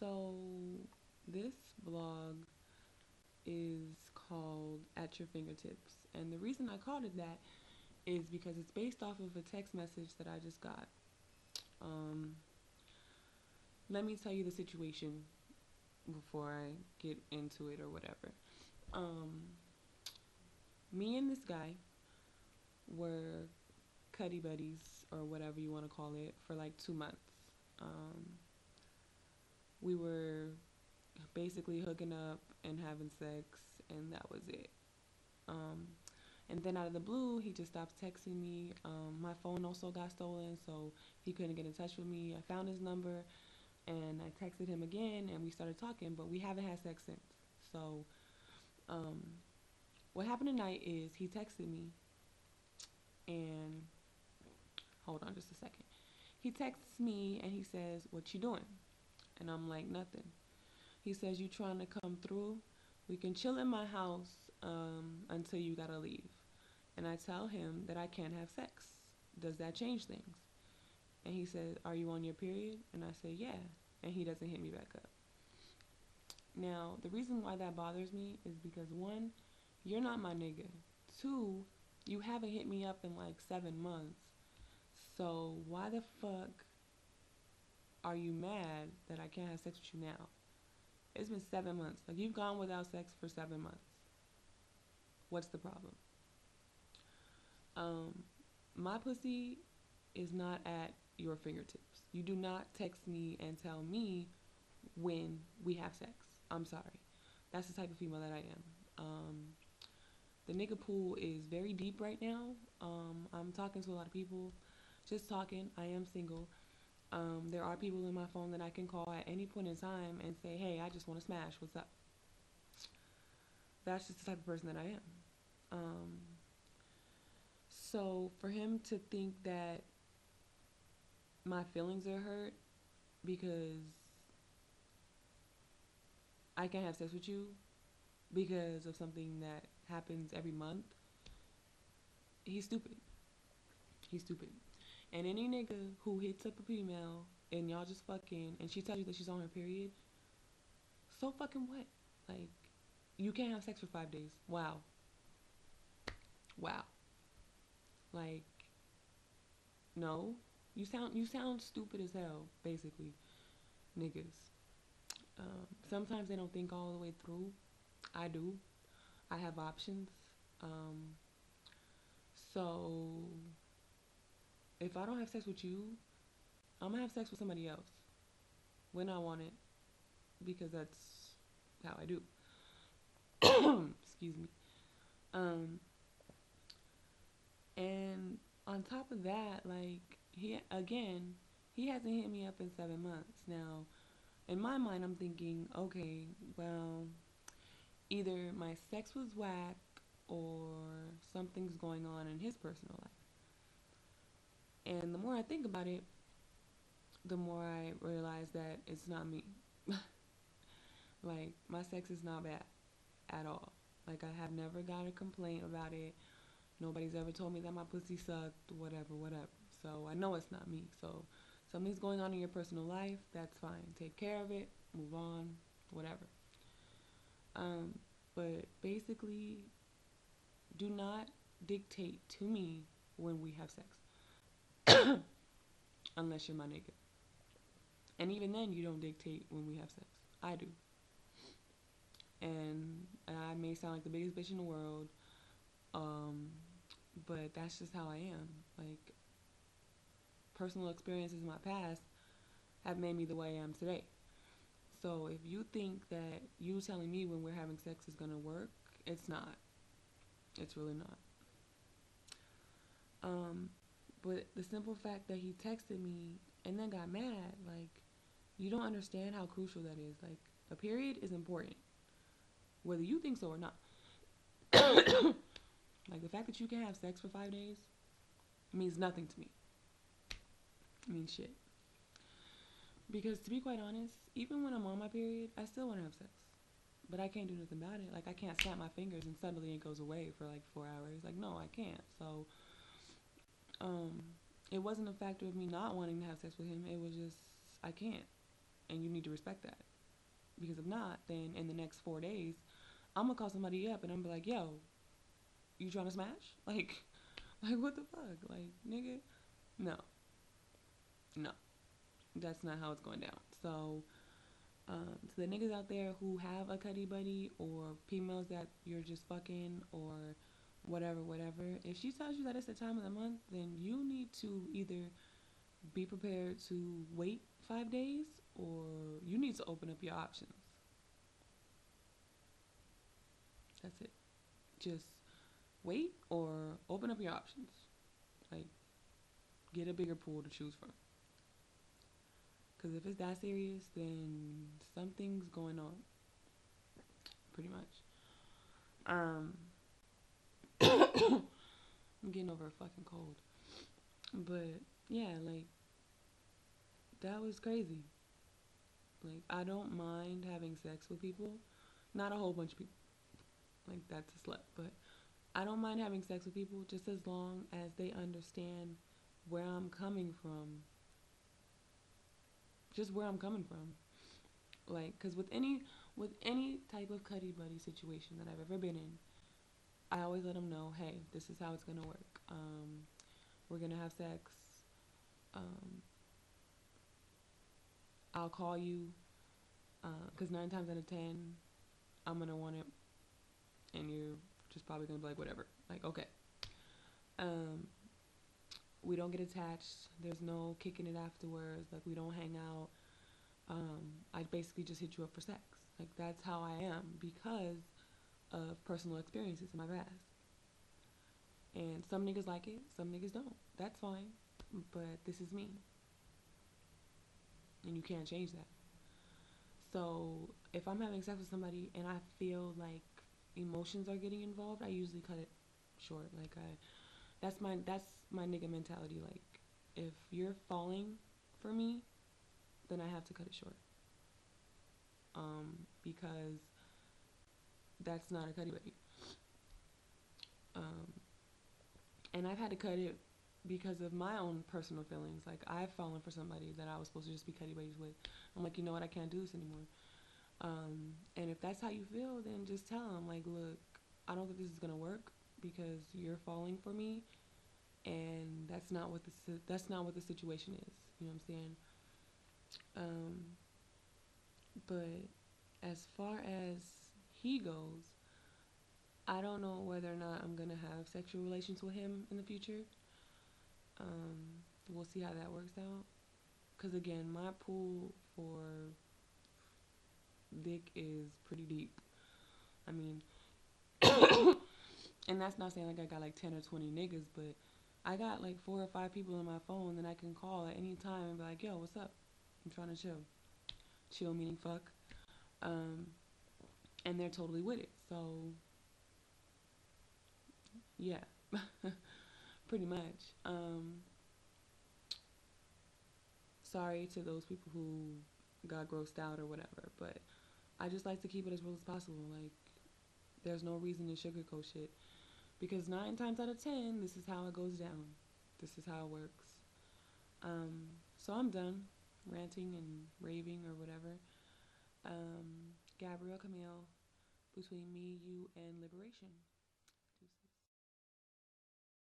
So, this blog is called At Your Fingertips. And the reason I called it that is because it's based off of a text message that I just got. Um, Let me tell you the situation before I get into it or whatever. Um, Me and this guy were cuddy buddies or whatever you want to call it for like 2 months. Um, we were basically hooking up and having sex, and that was it. Um, and then out of the blue, he just stopped texting me. My phone also got stolen, so he couldn't get in touch with me. I found his number and I texted him again, and we started talking, but we haven't had sex since. So, um, what happened tonight is he texted me, and hold on just a second. He texts me and he says, "What you doing?" And I'm like, "Nothing." He says, "You trying to come through? We can chill in my house until you gotta leave." And I tell him that I can't have sex. Does that change things? And he says, "Are you on your period?" And I say, "Yeah." And he doesn't hit me back up. Now, the reason why that bothers me is because one, you're not my nigga. Two, you haven't hit me up in like 7 months. So why the fuck are you mad that I can't have sex with you now? It's been 7 months. Like, you've gone without sex for 7 months. What's the problem? Um, my pussy is not at your fingertips. You do not text me and tell me when we have sex. I'm sorry. That's the type of female that I am. The nigga pool is very deep right now. I'm talking to a lot of people. Just talking. I am single. There are people in my phone that I can call at any point in time and say, "Hey, I just want to smash. What's up?" That's just the type of person that I am. Um, so for him to think that my feelings are hurt because I can't have sex with you because of something that happens every month, he's stupid. He's stupid. And any nigga who hits up a female and y'all just fucking and she tells you that she's on her period, so fucking what? Like, you can't have sex for 5 days. Wow. Wow. Like, no. You sound stupid as hell, basically, niggas. Sometimes they don't think all the way through. I do. I have options. Um, so if I don't have sex with you, I'm gonna have sex with somebody else when I want it because that's how I do. Excuse me. Um, and on top of that, like, he hasn't hit me up in 7 months. Now, in my mind, I'm thinking, okay, well, either my sex was whack or something's going on in his personal life. And the more I think about it, the more I realize that it's not me. Like, my sex is not bad at all. Like, I have never got a complaint about it. Nobody's ever told me that my pussy sucked, whatever, whatever. So I know it's not me. So something's going on in your personal life, that's fine. Take care of it, move on, whatever. Um, but basically, do not dictate to me when we have sex, unless you're my nigga. And even then, you don't dictate when we have sex. I do. And I may sound like the biggest bitch in the world, um, but that's just how I am. Like, personal experiences in my past have made me the way I am today. So if you think that you telling me when we're having sex is gonna work, it's not. It's really not. Um, but the simple fact that he texted me and then got mad, like, you don't understand how crucial that is. Like, a period is important, whether you think so or not. Like, the fact that you can have sex for 5 days means nothing to me. It means shit. Because to be quite honest, even when I'm on my period, I still want to have sex. But I can't do nothing about it. Like, I can't snap my fingers and suddenly it goes away for like 4 hours. Like, no, I can't. So, um, it wasn't a factor of me not wanting to have sex with him. It was just, I can't. And you need to respect that. Because if not, then in the next 4 days, I'm gonna call somebody up and I'm gonna be like, yo, you trying to smash? Like what the fuck? Like, nigga, no, no, that's not how it's going down. So, to the niggas out there who have a cuddy buddy or females that you're just fucking or whatever, if she tells you that it's the time of the month, then you need to either be prepared to wait 5 days or you need to open up your options. That's it. Just wait or open up your options. Like, get a bigger pool to choose from. Because if it's that serious, then something's going on. Pretty much. I'm getting over a fucking cold. But yeah, like, that was crazy. Like, I don't mind having sex with people. Not a whole bunch of people. Like, that's a slut. But I don't mind having sex with people just as long as they understand where I'm coming from. Just where I'm coming from. Like, because with any type of cuddy buddy situation that I've ever been in, I always let them know, hey, this is how it's gonna work. We're gonna have sex. I'll call you, because 9 times out of 10, I'm gonna want it, and you're just probably gonna be like, whatever. Like, okay. We don't get attached. There's no kicking it afterwards. Like, we don't hang out. I basically just hit you up for sex. Like, that's how I am because of personal experiences in my past. And some niggas like it, some niggas don't. That's fine. But this is me. And you can't change that. So if I'm having sex with somebody and I feel like emotions are getting involved, I usually cut it short. Like, that's my nigga mentality. Like, if you're falling for me, then I have to cut it short. Because that's not a cuddy buddy. And I've had to cut it because of my own personal feelings. Like, I've fallen for somebody that I was supposed to just be cuddy buddies with. I'm like, you know what, I can't do this anymore. And if that's how you feel, then just tell them, like, look, I don't think this is gonna work because you're falling for me, and that's not what the situation is. You know what I'm saying? But as far as he goes, I don't know whether or not I'm gonna have sexual relations with him in the future. We'll see how that works out. Cause again, my pool for dick is pretty deep. I mean, and that's not saying like I got like 10 or 20 niggas, but I got like 4 or 5 people in my phone that I can call at any time and be like, yo, what's up? I'm trying to chill. Chill meaning fuck. And they're totally with it. So, yeah, pretty much. Sorry to those people who got grossed out or whatever, but I just like to keep it as real as possible. Like, there's no reason to sugarcoat shit. Because 9 times out of 10, this is how it goes down. This is how it works. So I'm done ranting and raving or whatever. Gabrielle Camille, between me, you, and liberation.